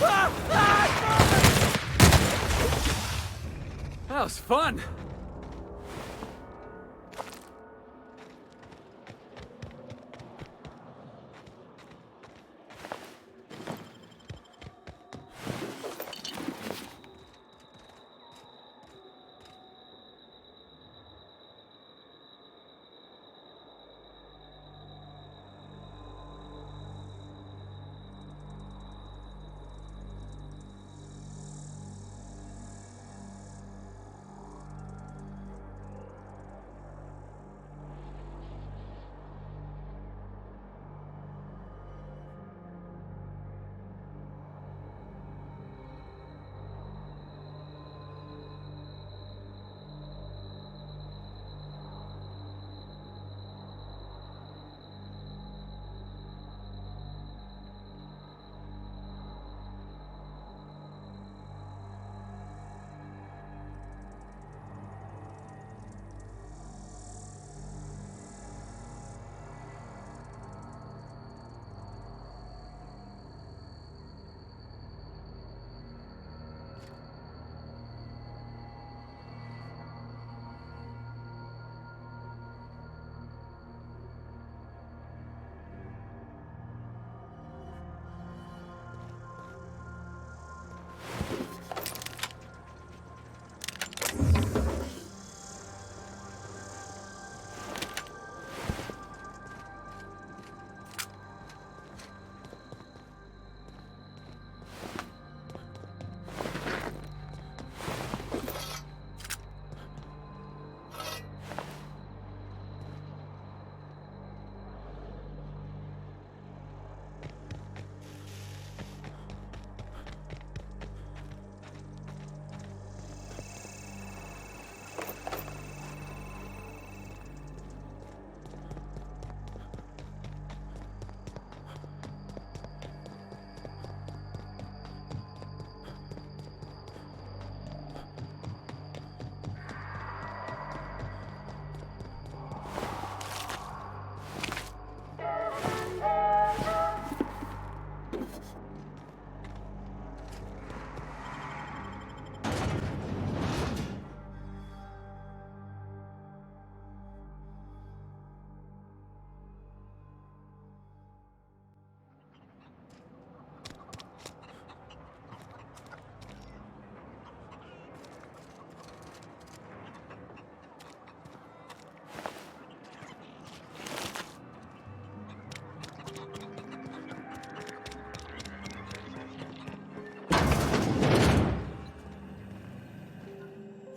That was fun!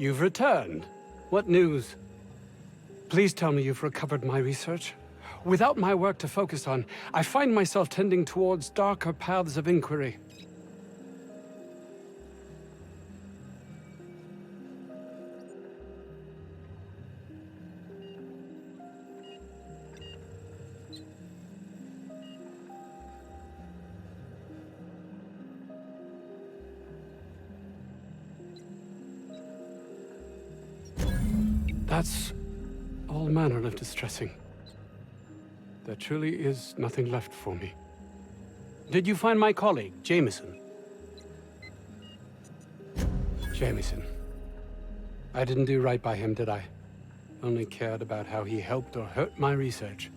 You've returned. What news? Please tell me you've recovered my research. Without my work to focus on, I find myself tending towards darker paths of inquiry. That's all manner of distressing. There truly is nothing left for me. Did you find my colleague, Jameson? Jameson. I didn't do right by him, did I? Only cared about how he helped or hurt my research.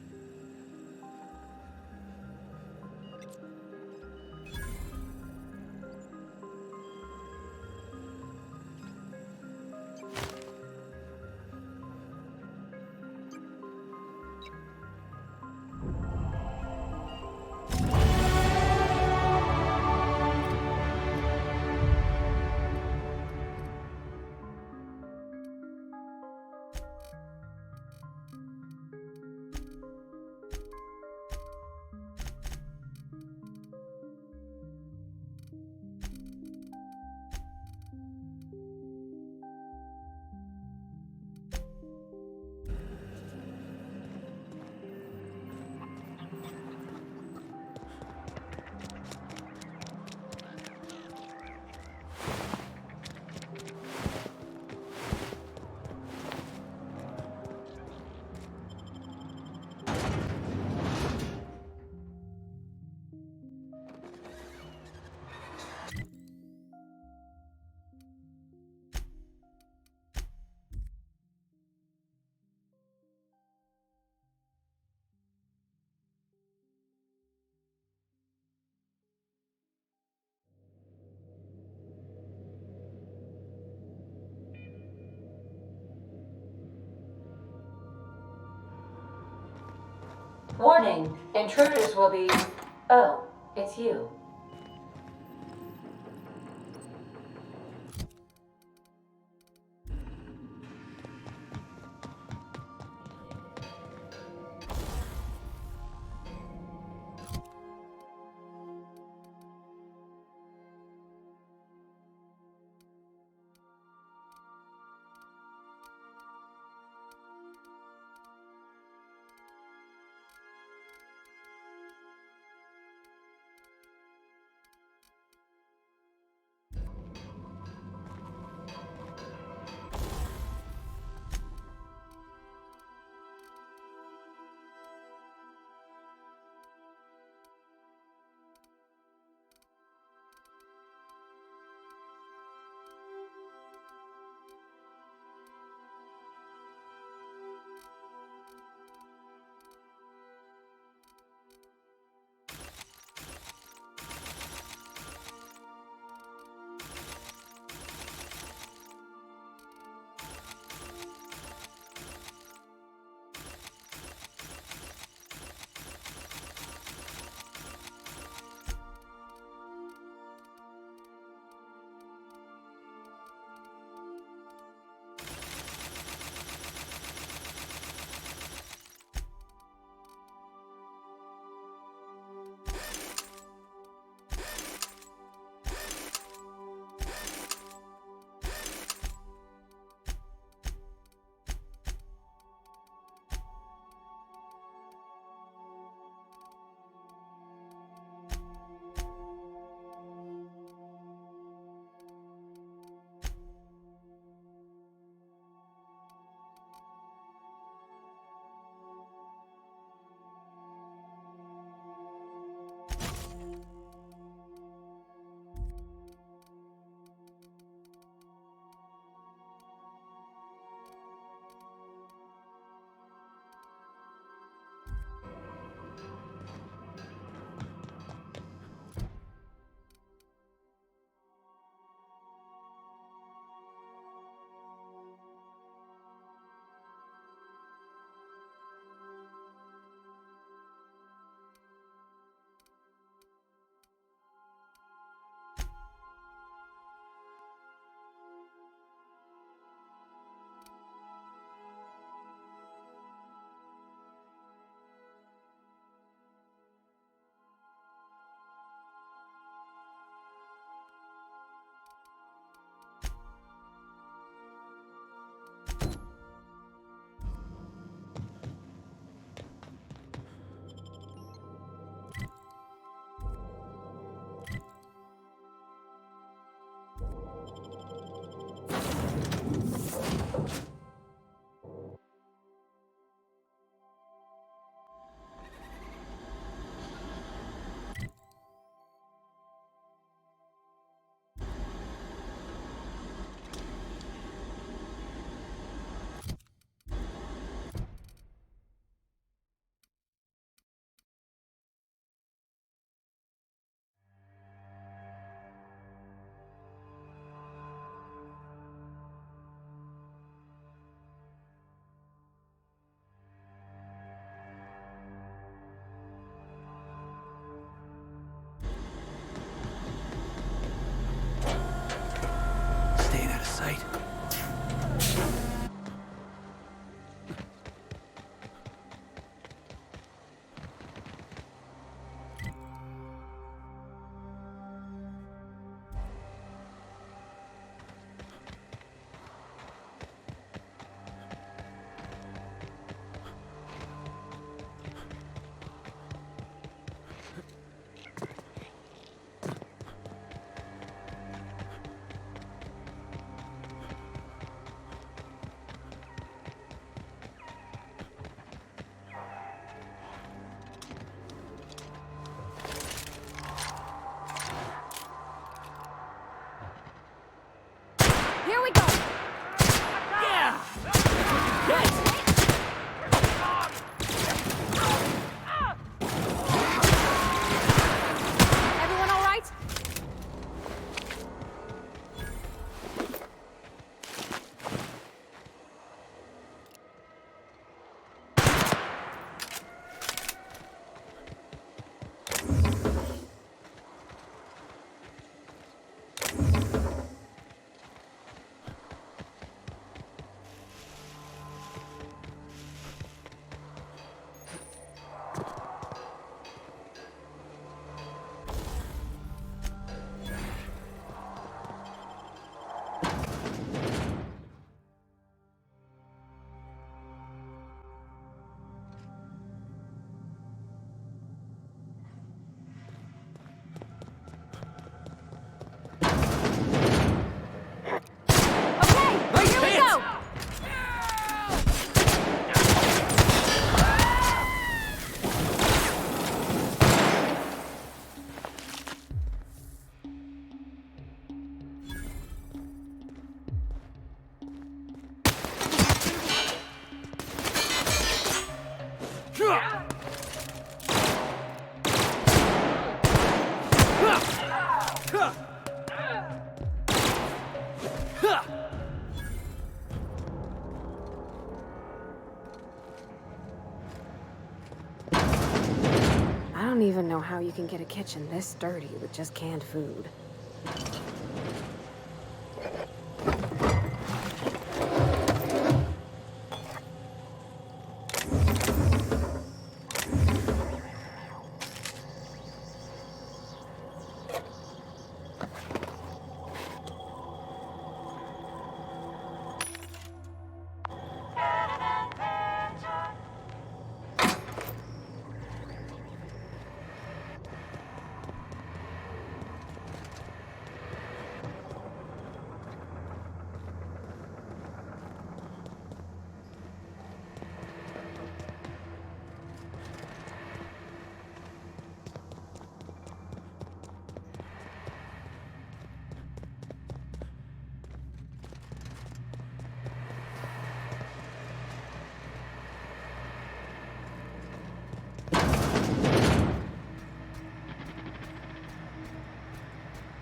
Warning, intruders will be... Oh, it's you. I don't even know how you can get a kitchen this dirty with just canned food.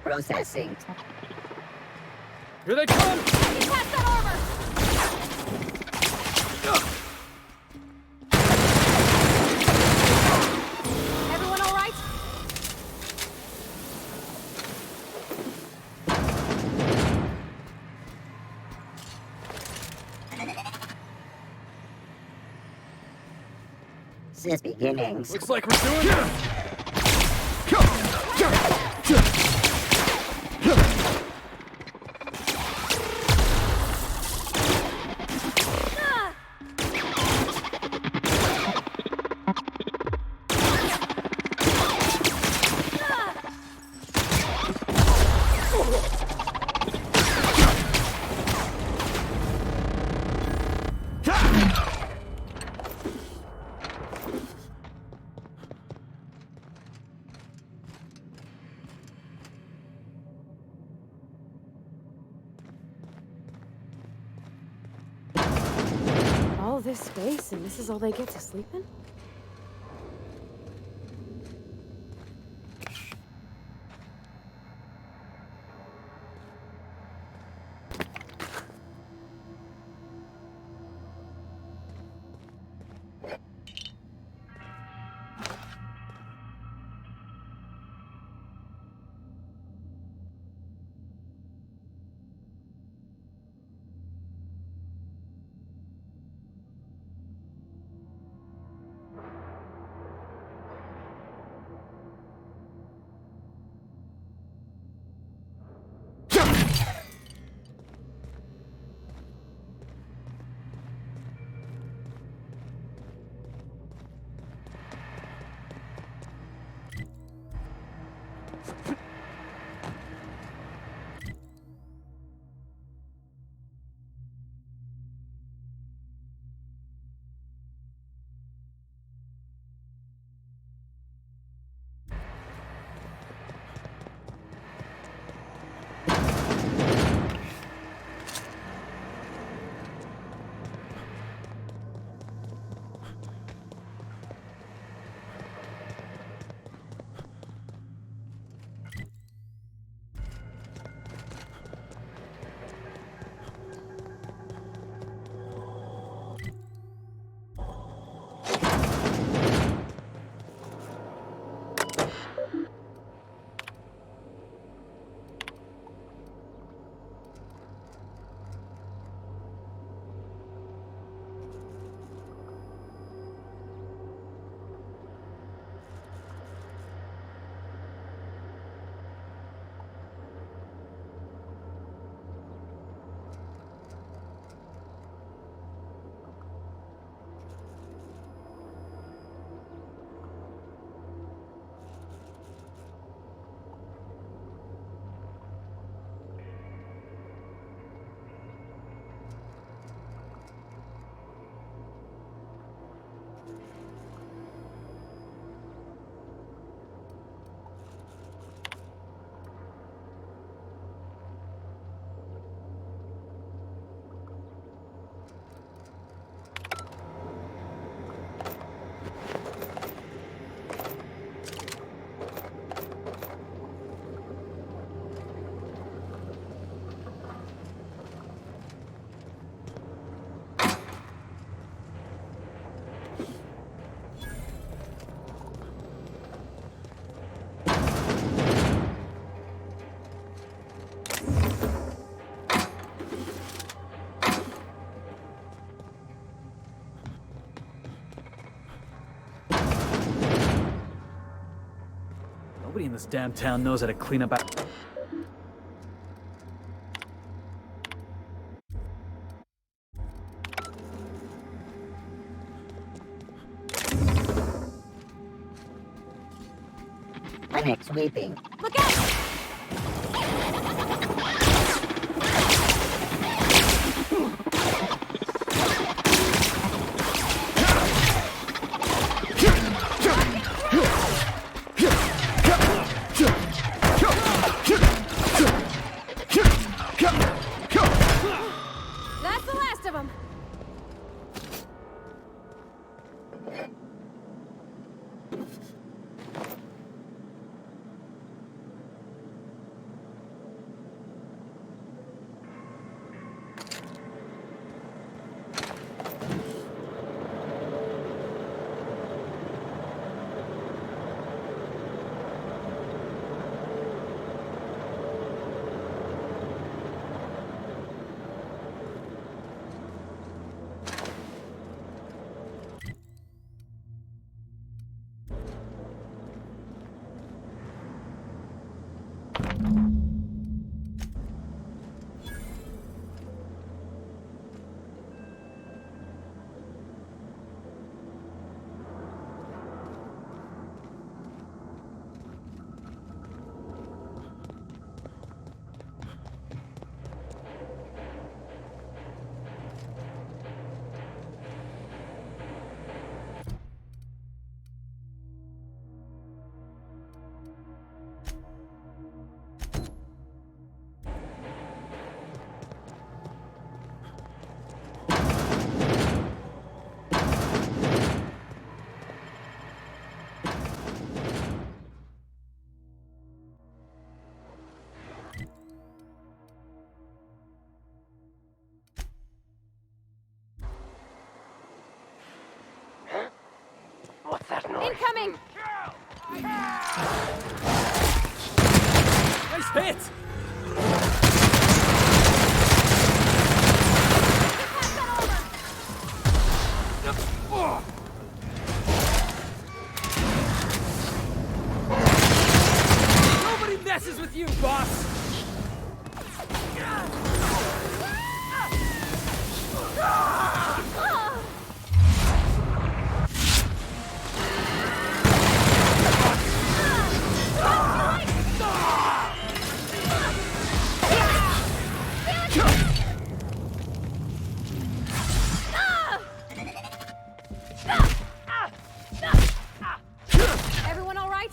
Processing. Here they come! Get past that armor! Everyone all right? Since beginnings. Looks like we're doing it! All this space, and this is all they get to sleep in? Nobody in this damn town knows how to clean up after... Panic sweeping. Look out! That's the last of them. What's that noise? Incoming! Nice hit! Nobody messes with you, boss! Everyone all right?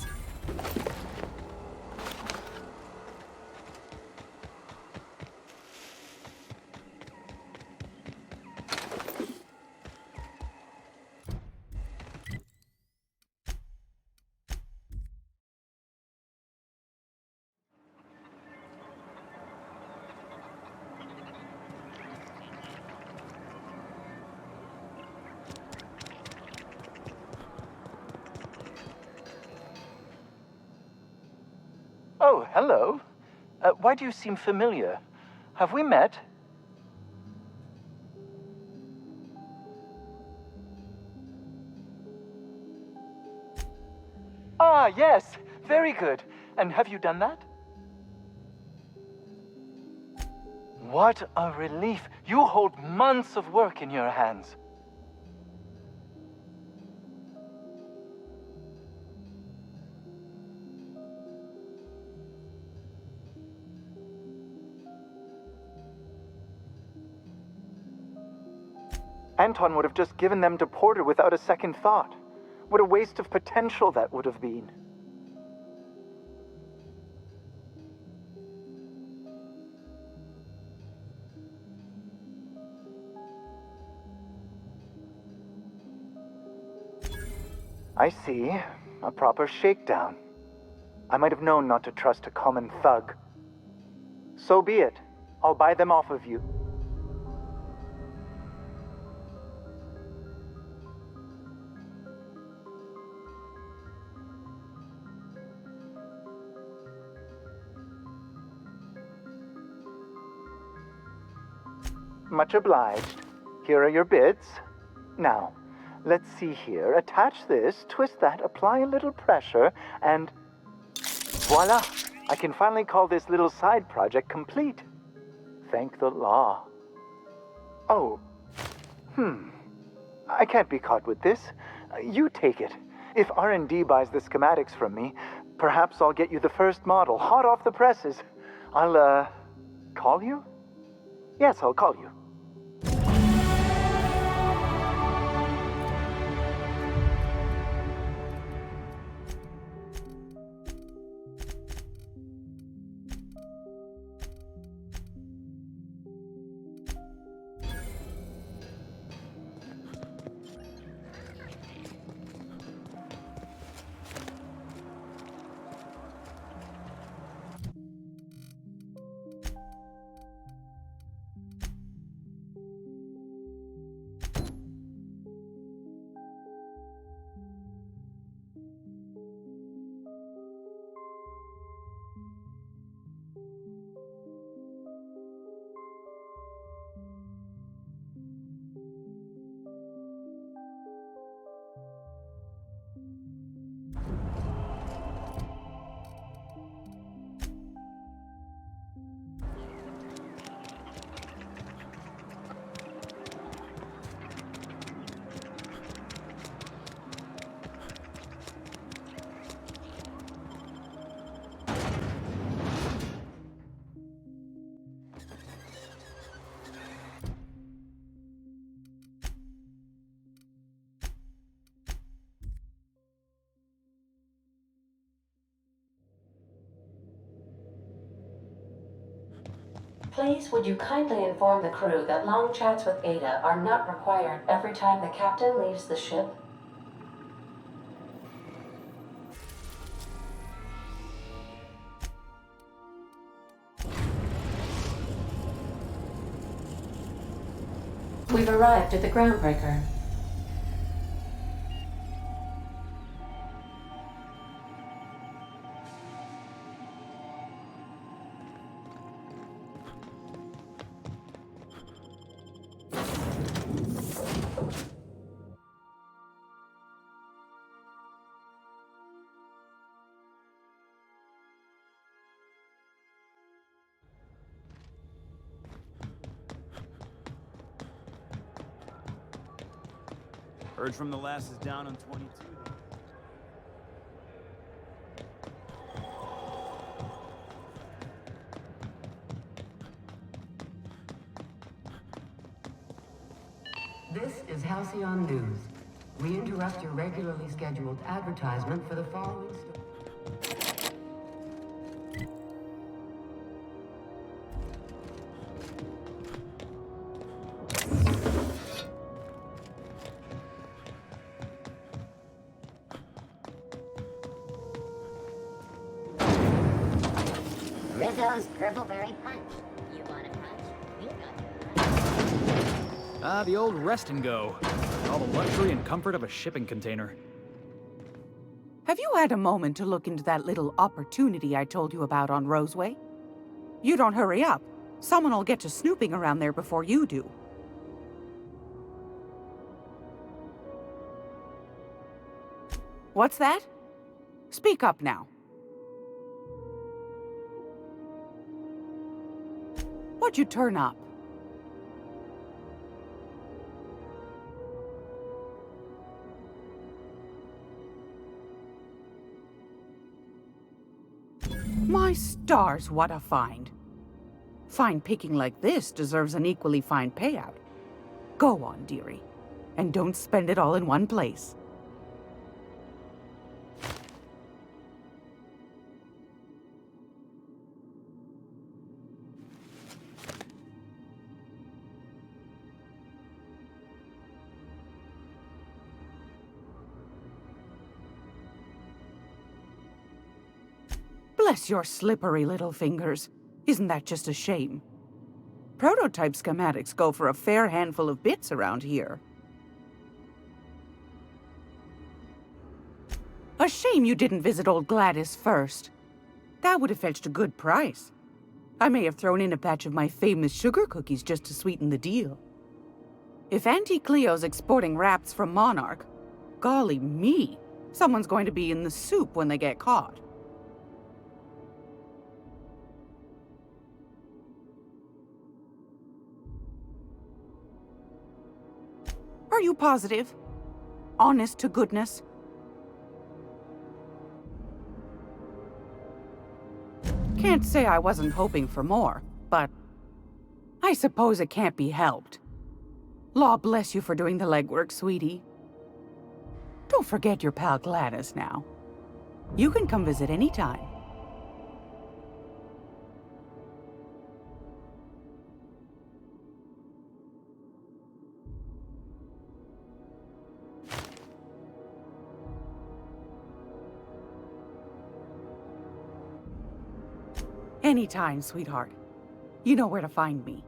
Oh, hello. Why do you seem familiar? Have we met? Ah, yes. Very good. And have you done that? What a relief. You hold months of work in your hands. Anton would have just given them to Porter without a second thought. What a waste of potential that would have been. I see. A proper shakedown. I might have known not to trust a common thug. So be it. I'll buy them off of you. Much obliged. Here are your bids. Now, let's see here. Attach this, twist that, apply a little pressure, and Voila! I can finally call this little side project complete. Thank the law. Oh. I can't be caught with this. You take it. If R&D buys the schematics from me, perhaps I'll get you the first model, hot off the presses. I'll, call you? Yes, I'll call you. Please, would you kindly inform the crew that long chats with Ada are not required every time the captain leaves the ship? We've arrived at the groundbreaker. Heard from the lasses down on 22. This is Halcyon News. We interrupt your regularly scheduled advertisement for the following story. Rizzo's Purpleberry Punch. You want a punch? We got Ah, the old rest and go. All the luxury and comfort of a shipping container. Have you had a moment to look into that little opportunity I told you about on Roseway? You don't hurry up. Someone will get to snooping around there before you do. What's that? Speak up now. What'd you turn up? My stars, what a find. Fine picking like this deserves an equally fine payout. Go on, dearie, and don't spend it all in one place. Bless your slippery little fingers. Isn't that just a shame? Prototype schematics go for a fair handful of bits around here. A shame you didn't visit old Gladys first. That would have fetched a good price. I may have thrown in a batch of my famous sugar cookies just to sweeten the deal. If Auntie Cleo's exporting wraps from Monarch, golly me, someone's going to be in the soup when they get caught. Are you positive? Honest to goodness? Can't say I wasn't hoping for more, but I suppose it can't be helped. Law bless you for doing the legwork, sweetie. Don't forget your pal Gladys now. You can come visit anytime. Anytime, sweetheart. You know where to find me.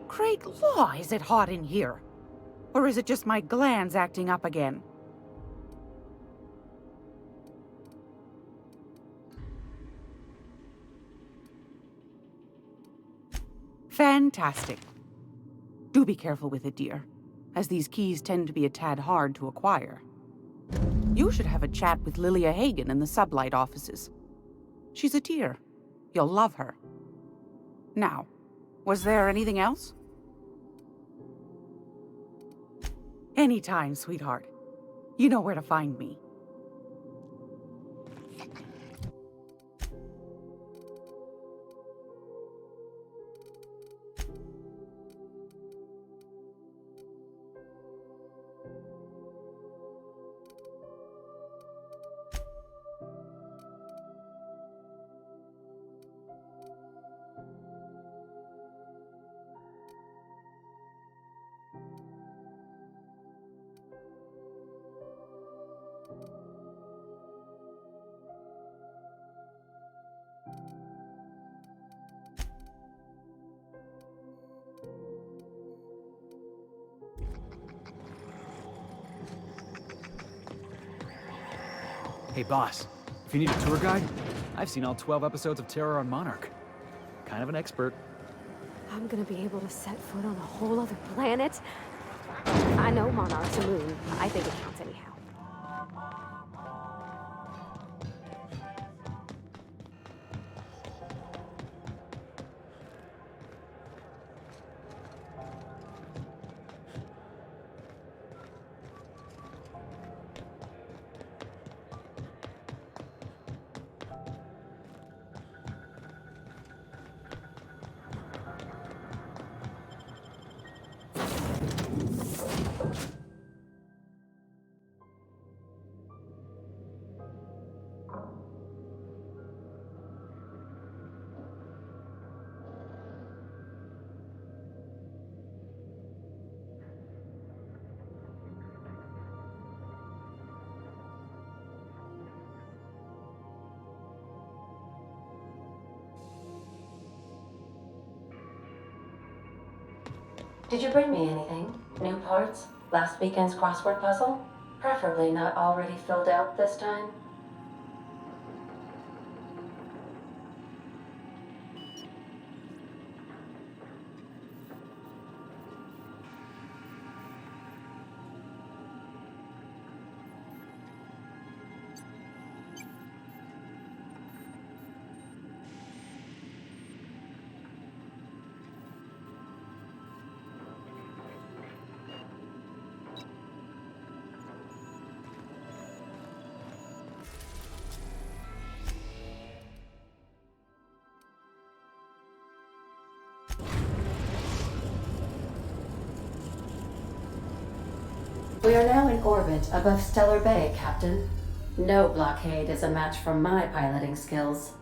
Great law, is it hot in here? Or is it just my glands acting up again? Fantastic. Do be careful with it, dear, as these keys tend to be a tad hard to acquire. You should have a chat with Lilia Hagen in the Sublight offices. She's a dear. You'll love her. Now, was there anything else? Anytime, sweetheart. You know where to find me. Hey boss, if you need a tour guide, I've seen all 12 episodes of Terror on Monarch. Kind of an expert. I'm gonna be able to set foot on a whole other planet? I know Monarch's a moon. I think it counts anyhow. Did you bring me anything? New parts? Last weekend's crossword puzzle? Preferably not already filled out this time. We are now in orbit above Stellar Bay, Captain. No blockade is a match for my piloting skills.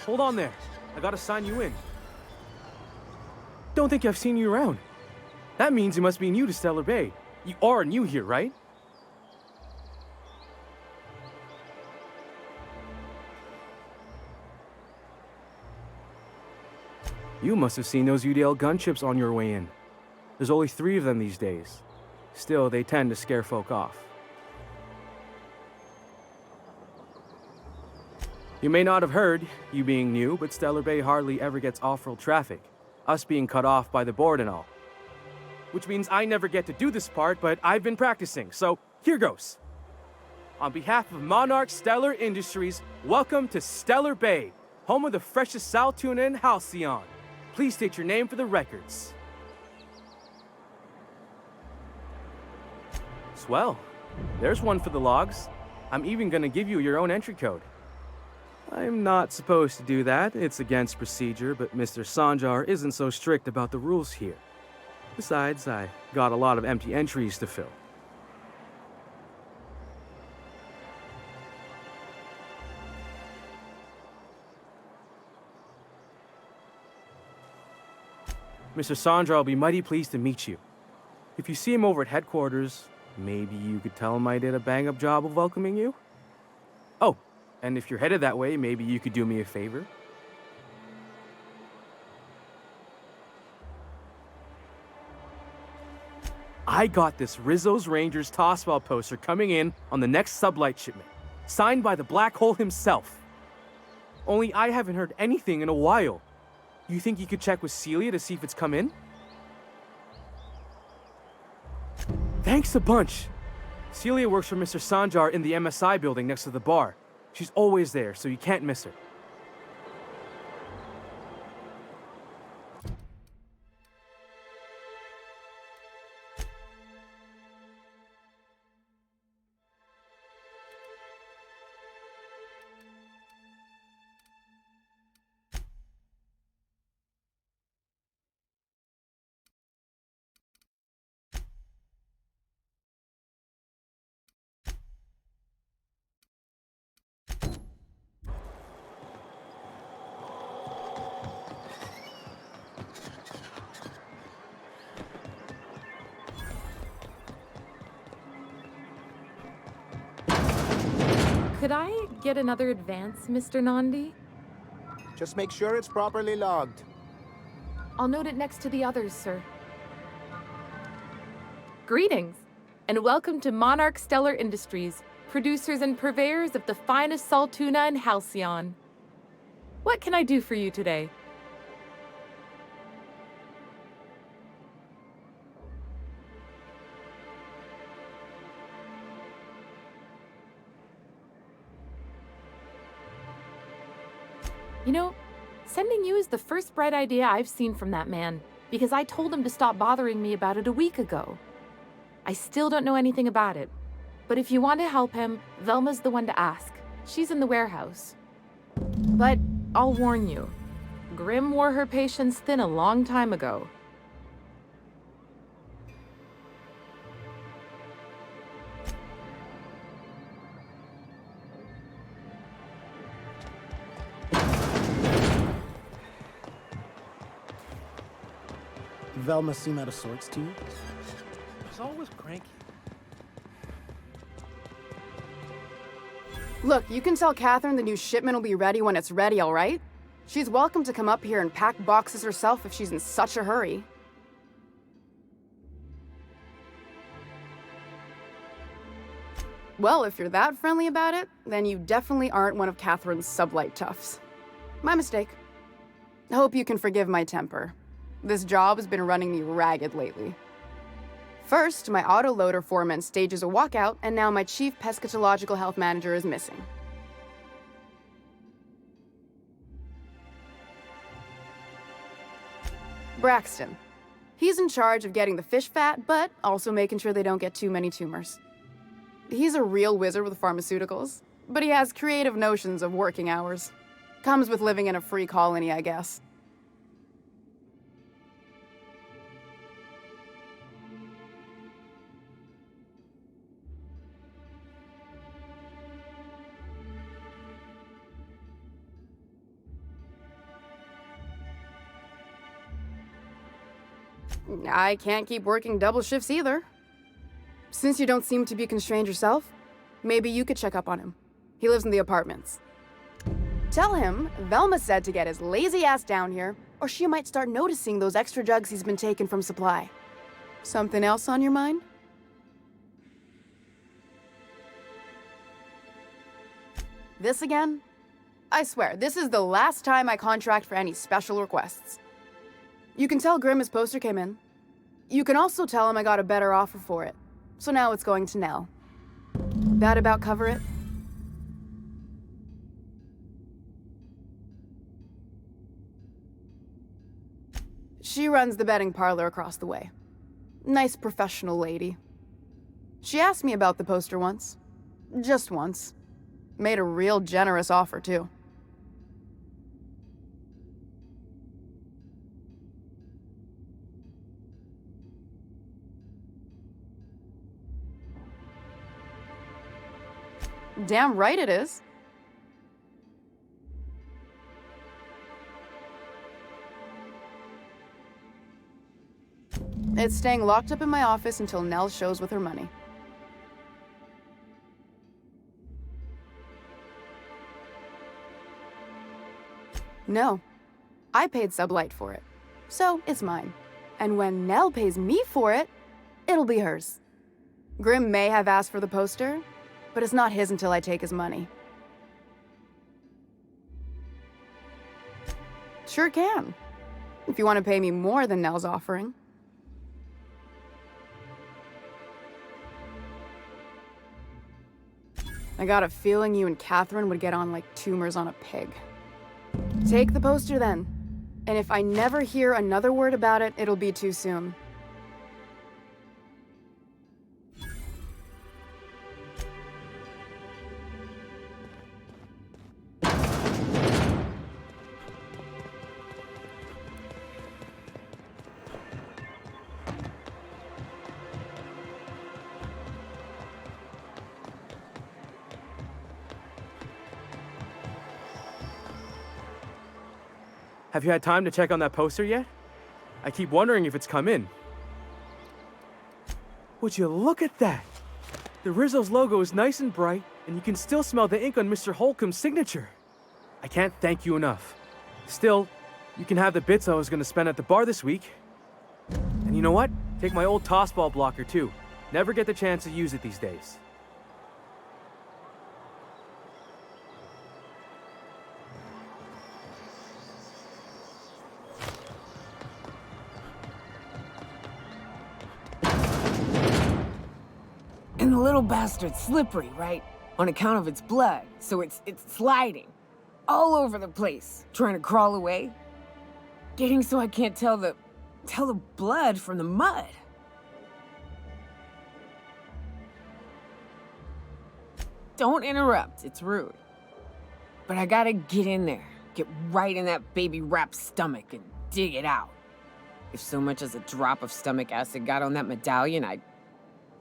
Hold on there. I gotta sign you in. Don't think I've seen you around. That means you must be new to Stellar Bay. You are new here, right? You must have seen those UDL gunships on your way in. There's only 3 of them these days. Still, they tend to scare folk off. You may not have heard, you being new, but Stellar Bay hardly ever gets off-road traffic. Us being cut off by the board and all. Which means I never get to do this part, but I've been practicing, so here goes. On behalf of Monarch Stellar Industries, welcome to Stellar Bay, home of the freshest sal tuna in Halcyon. Please state your name for the records. Swell. There's one for the logs. I'm even gonna give you your own entry code. I'm not supposed to do that. It's against procedure, but Mr. Sanjar isn't so strict about the rules here. Besides, I got a lot of empty entries to fill. Mr. Sanjar will be mighty pleased to meet you. If you see him over at headquarters, maybe you could tell him I did a bang-up job of welcoming you? Oh, and if you're headed that way, maybe you could do me a favor? I got this Rizzo's Rangers Tosswell poster coming in on the next sublight shipment, signed by the Black Hole himself. Only I haven't heard anything in a while. You think you could check with Celia to see if it's come in? Thanks a bunch. Celia works for Mr. Sanjar in the MSI building next to the bar. She's always there, so you can't miss her. Could I get another advance, Mr. Nandi? Just make sure it's properly logged. I'll note it next to the others, sir. Greetings, and welcome to Monarch Stellar Industries, producers and purveyors of the finest salt tuna in Halcyon. What can I do for you today? You know, sending you is the first bright idea I've seen from that man, because I told him to stop bothering me about it a week ago. I still don't know anything about it, but if you want to help him, Velma's the one to ask. She's in the warehouse. But I'll warn you, Grim wore her patience thin a long time ago. Velma seem out of sorts to you? She's always cranky. Look, you can tell Catherine the new shipment will be ready when it's ready, all right? She's welcome to come up here and pack boxes herself if she's in such a hurry. Well, if you're that friendly about it, then you definitely aren't one of Catherine's sublight toughs. My mistake. I hope you can forgive my temper. This job has been running me ragged lately. First, my autoloader foreman stages a walkout, and now my chief pescatological health manager is missing. Braxton. He's in charge of getting the fish fat, but also making sure they don't get too many tumors. He's a real wizard with pharmaceuticals, but he has creative notions of working hours. Comes with living in a free colony, I guess. I can't keep working double shifts either. Since you don't seem to be constrained yourself, maybe you could check up on him. He lives in the apartments. Tell him Velma said to get his lazy ass down here, or she might start noticing those extra drugs he's been taking from supply. Something else on your mind? This again? I swear, this is the last time I contract for any special requests. You can tell Grimm his poster came in. You can also tell him I got a better offer for it. So now it's going to Nell. That about cover it? She runs the betting parlor across the way. Nice professional lady. She asked me about the poster once. Just once. Made a real generous offer, too. Damn right it is. It's staying locked up in my office until Nell shows with her money. No. I paid Sublight for it. So, it's mine. And when Nell pays me for it, it'll be hers. Grimm may have asked for the poster, but it's not his until I take his money. Sure can. If you want to pay me more than Nell's offering. I got a feeling you and Catherine would get on like tumors on a pig. Take the poster then. And if I never hear another word about it, it'll be too soon. Have you had time to check on that poster yet? I keep wondering if it's come in. Would you look at that? The Rizzo's logo is nice and bright, and you can still smell the ink on Mr. Holcomb's signature. I can't thank you enough. Still, you can have the bits I was going to spend at the bar this week. And you know what? Take my old tossball blocker too. Never get the chance to use it these days. And the little bastard's slippery, right? On account of its blood, so it's sliding. All over the place, trying to crawl away. Getting so I can't tell the blood from the mud. Don't interrupt, it's rude. But I gotta get in there, get right in that baby rap's stomach and dig it out. If so much as a drop of stomach acid got on that medallion,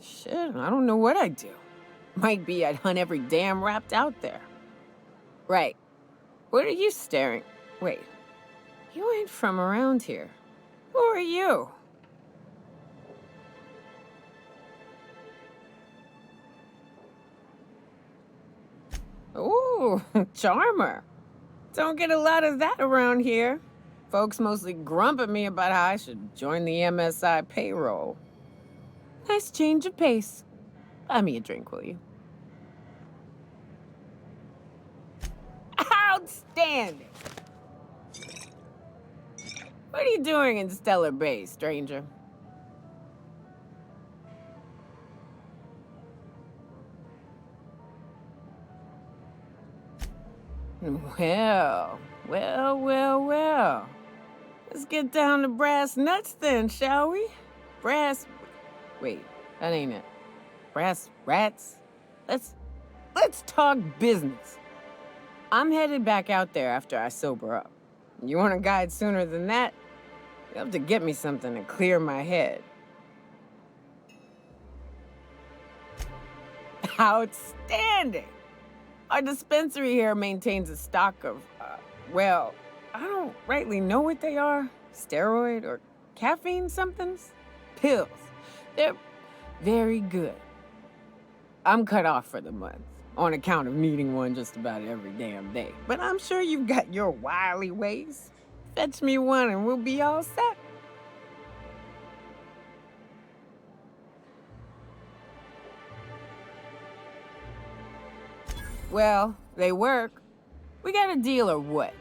shit, I don't know what I'd do. Might be I'd hunt every damn Rapt out there. Right. What are you staring? Wait. You ain't from around here. Who are you? Ooh, charmer. Don't get a lot of that around here. Folks mostly grump at me about how I should join the MSI payroll. Nice change of pace. Buy me a drink, will you? Outstanding! What are you doing in Stellar Bay, stranger? Well. Let's get down to brass nuts then, shall we? Wait, that ain't it. Brass rats? Let's talk business. I'm headed back out there after I sober up. You want a guide sooner than that? You have to get me something to clear my head. Outstanding! Our dispensary here maintains a stock of, I don't rightly know what they are. Steroid or caffeine somethings? Pills. They're very good. I'm cut off for the month, on account of needing one just about every damn day. But I'm sure you've got your wily ways. Fetch me one and we'll be all set. Well, they work. We got a deal or what?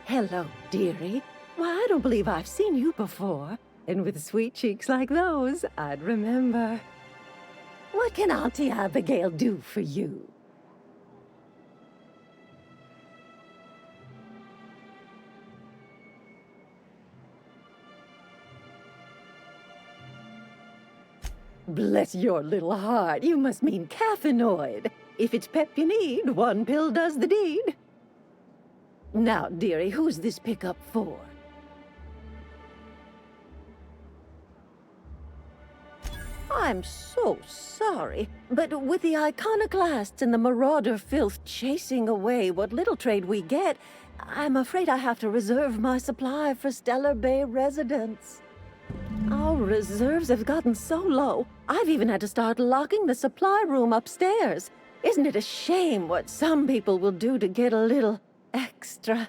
Hello, dearie. Why, I don't believe I've seen you before. And with sweet cheeks like those, I'd remember. What can Auntie Abigail do for you? Bless your little heart, you must mean caffeinoid. If it's pep you need, one pill does the deed. Now, dearie, who's this pickup for? I'm so sorry, but with the iconoclasts and the marauder filth chasing away what little trade we get, I'm afraid I have to reserve my supply for Stellar Bay residents. Our reserves have gotten so low, I've even had to start locking the supply room upstairs. Isn't it a shame what some people will do to get a little extra?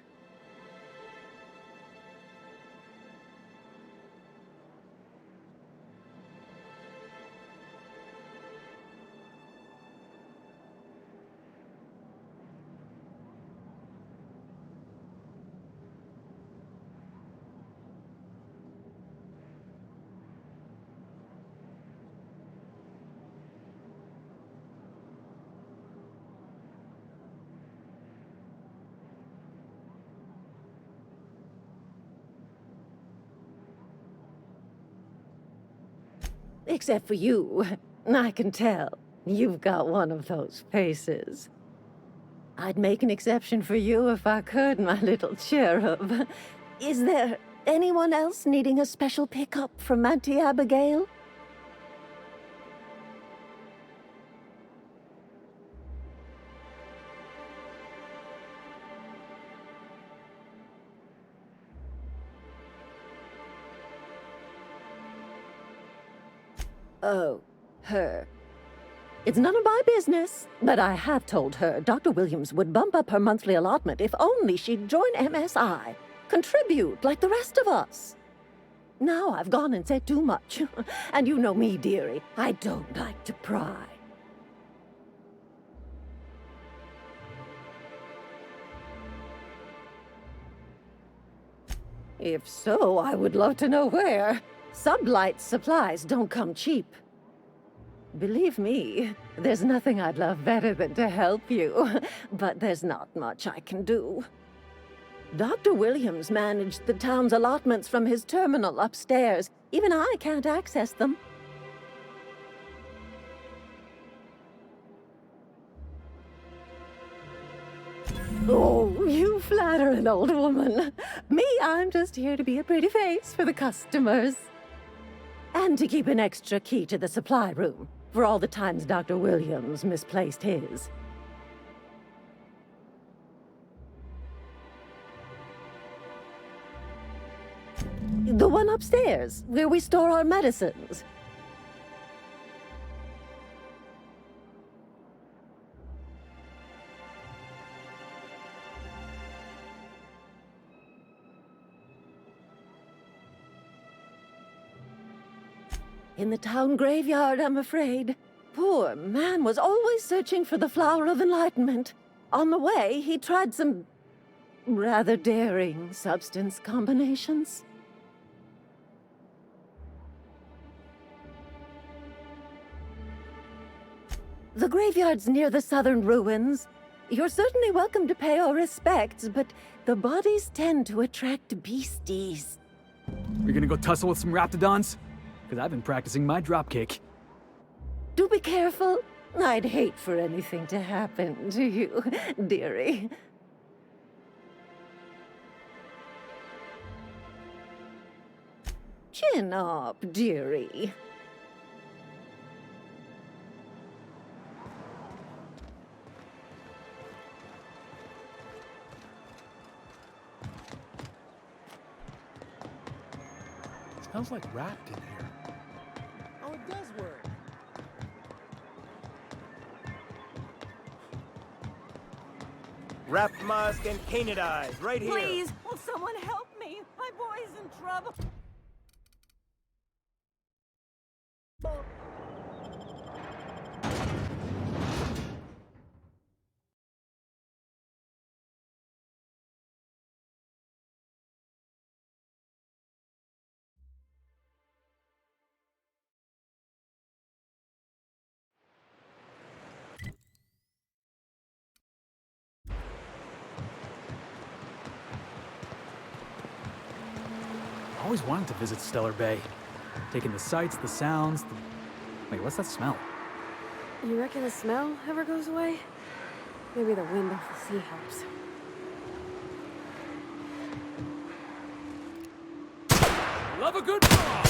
Except for you. I can tell. You've got one of those faces. I'd make an exception for you if I could, my little cherub. Is there anyone else needing a special pickup from Auntie Abigail? Oh, her. It's none of my business, but I have told her Dr. Williams would bump up her monthly allotment if only she'd join MSI. Contribute like the rest of us. Now I've gone and said too much. And you know me, dearie. I don't like to pry. If so, I would love to know where. Sublight supplies don't come cheap. Believe me, there's nothing I'd love better than to help you, but there's not much I can do. Dr. Williams managed the town's allotments from his terminal upstairs. Even I can't access them. Oh, you flatter an old woman. Me, I'm just here to be a pretty face for the customers. And to keep an extra key to the supply room, for all the times Dr. Williams misplaced his. The one upstairs, where we store our medicines. In the town graveyard, I'm afraid. Poor man was always searching for the Flower of Enlightenment. On the way, he tried some rather daring substance combinations. The graveyard's near the southern ruins. You're certainly welcome to pay our respects, but the bodies tend to attract beasties. You're gonna go tussle with some raptidons? Because I've been practicing my dropkick. Do be careful. I'd hate for anything to happen to you, dearie. Chin up, dearie. Smells like wrapped in here. Oh, it does work. Wrapped musk and painted eyes, right here. Please, will someone help me? My boy's in trouble. I always wanted to visit Stellar Bay. Taking the sights, the sounds, the... Wait, what's that smell? You reckon the smell ever goes away? Maybe the wind off the sea helps. Love a good brawl!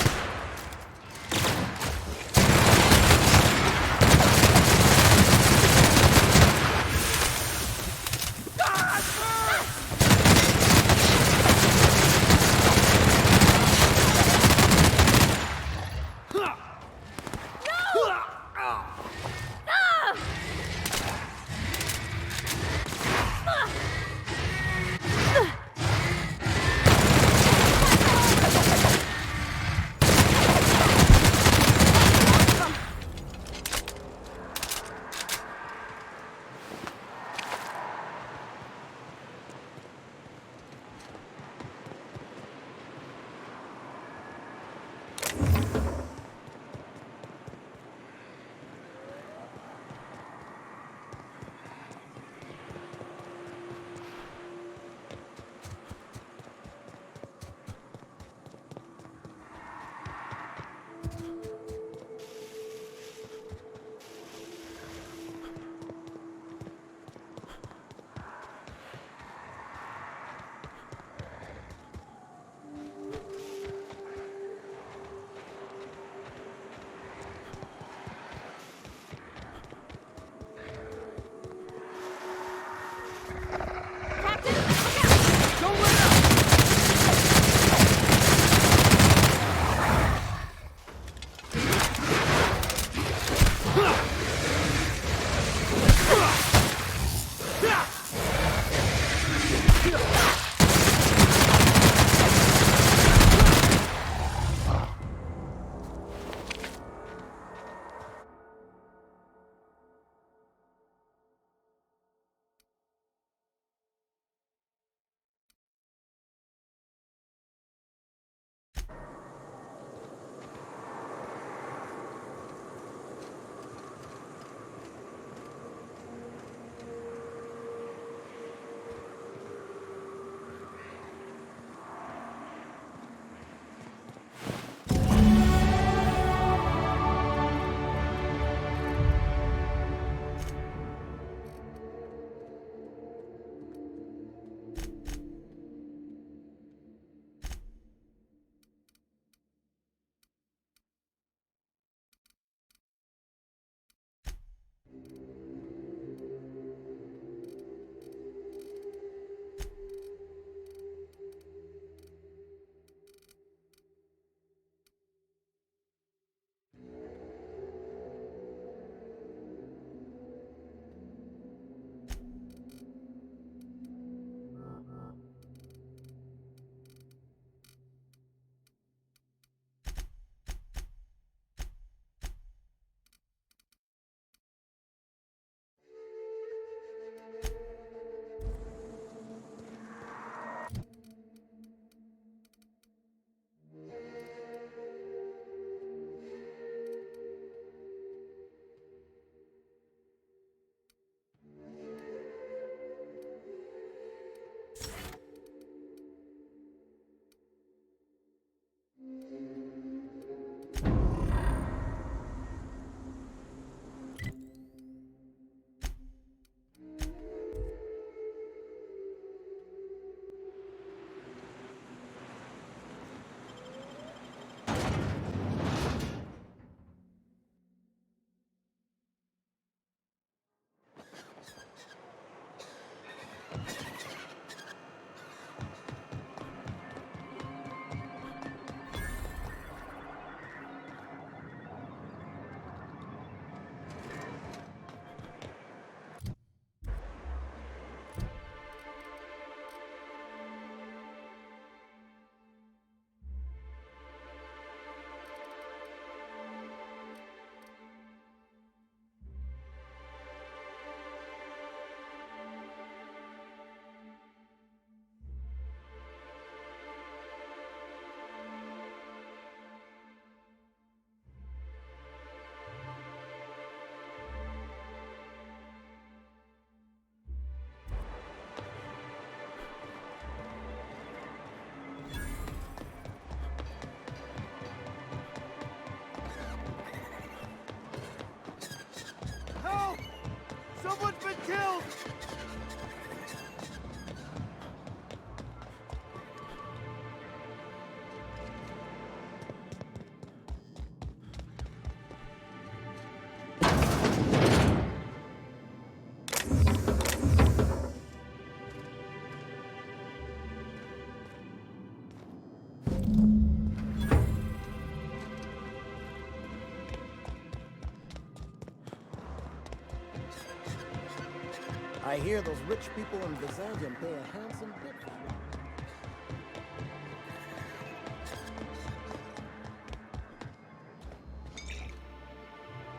I hear those rich people in Byzantium pay a handsome bit for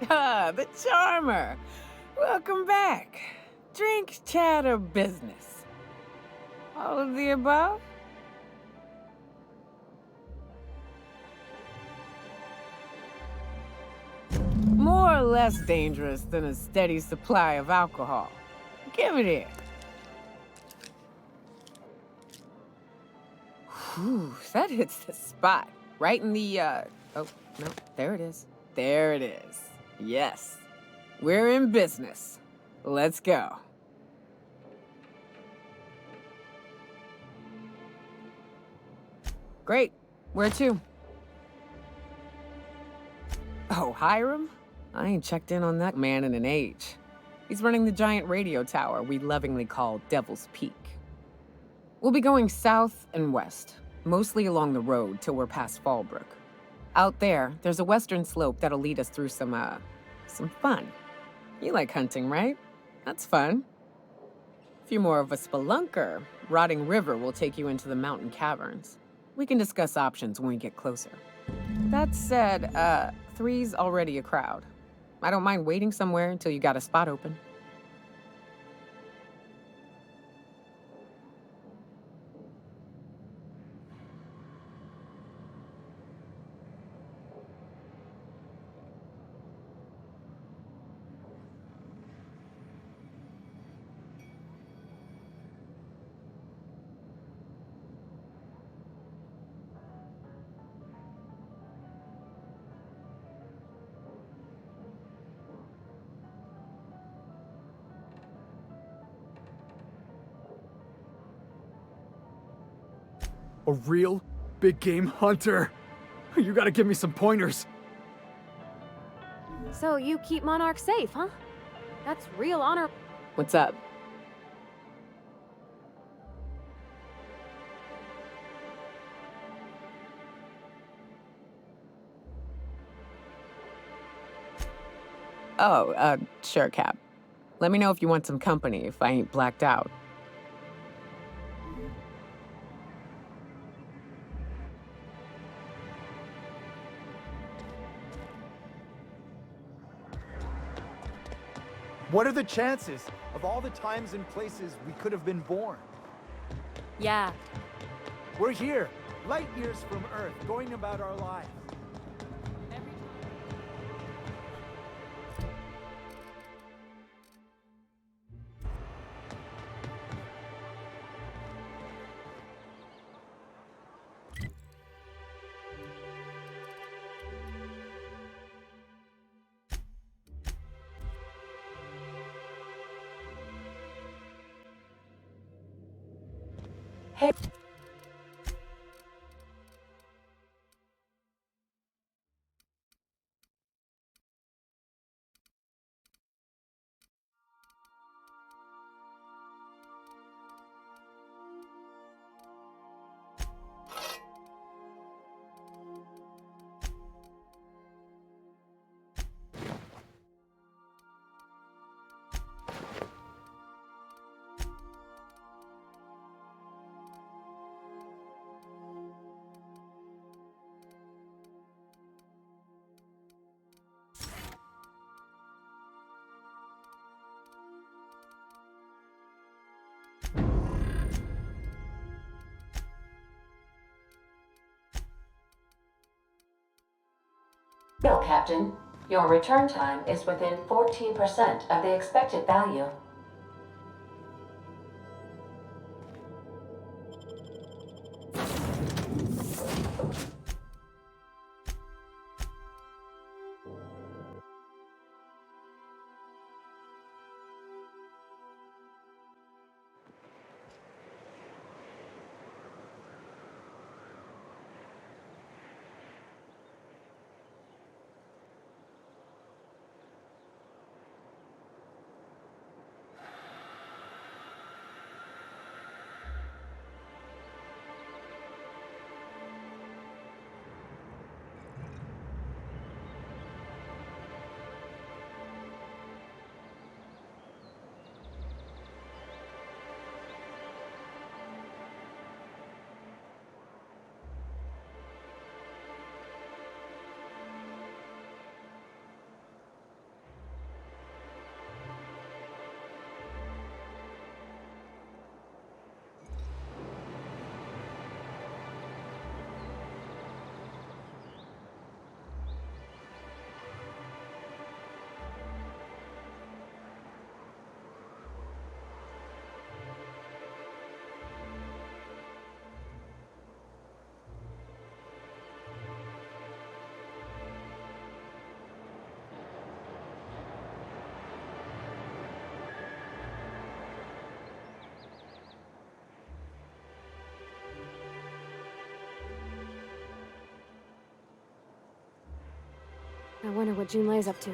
you. Ah, the Charmer! Welcome back. Drink, chat, or business? All of the above? More or less dangerous than a steady supply of alcohol. Give it here. Whew, that hits the spot. Right in the, oh, no, there it is. There it is. Yes. We're in business. Let's go. Great. Where to? Oh, Hiram? I ain't checked in on that man in an age. He's running the giant radio tower we lovingly call Devil's Peak. We'll be going south and west, mostly along the road till we're past Fallbrook. Out there, there's a western slope that'll lead us through some fun. You like hunting, right? That's fun. If you're more of a spelunker, Rotting River will take you into the mountain caverns. We can discuss options when we get closer. That said, 3's already a crowd. I don't mind waiting somewhere until you got a spot open. A real big game hunter. You gotta give me some pointers. So you keep Monarch safe, huh? That's real honor. What's up? Oh, sure, Cap. Let me know if you want some company if I ain't blacked out. What are the chances of all the times and places we could have been born? Yeah. We're here, light years from Earth, going about our lives. Hey. Bill, Captain. Your return time is within 14% of the expected value. I wonder what Junlei's up to.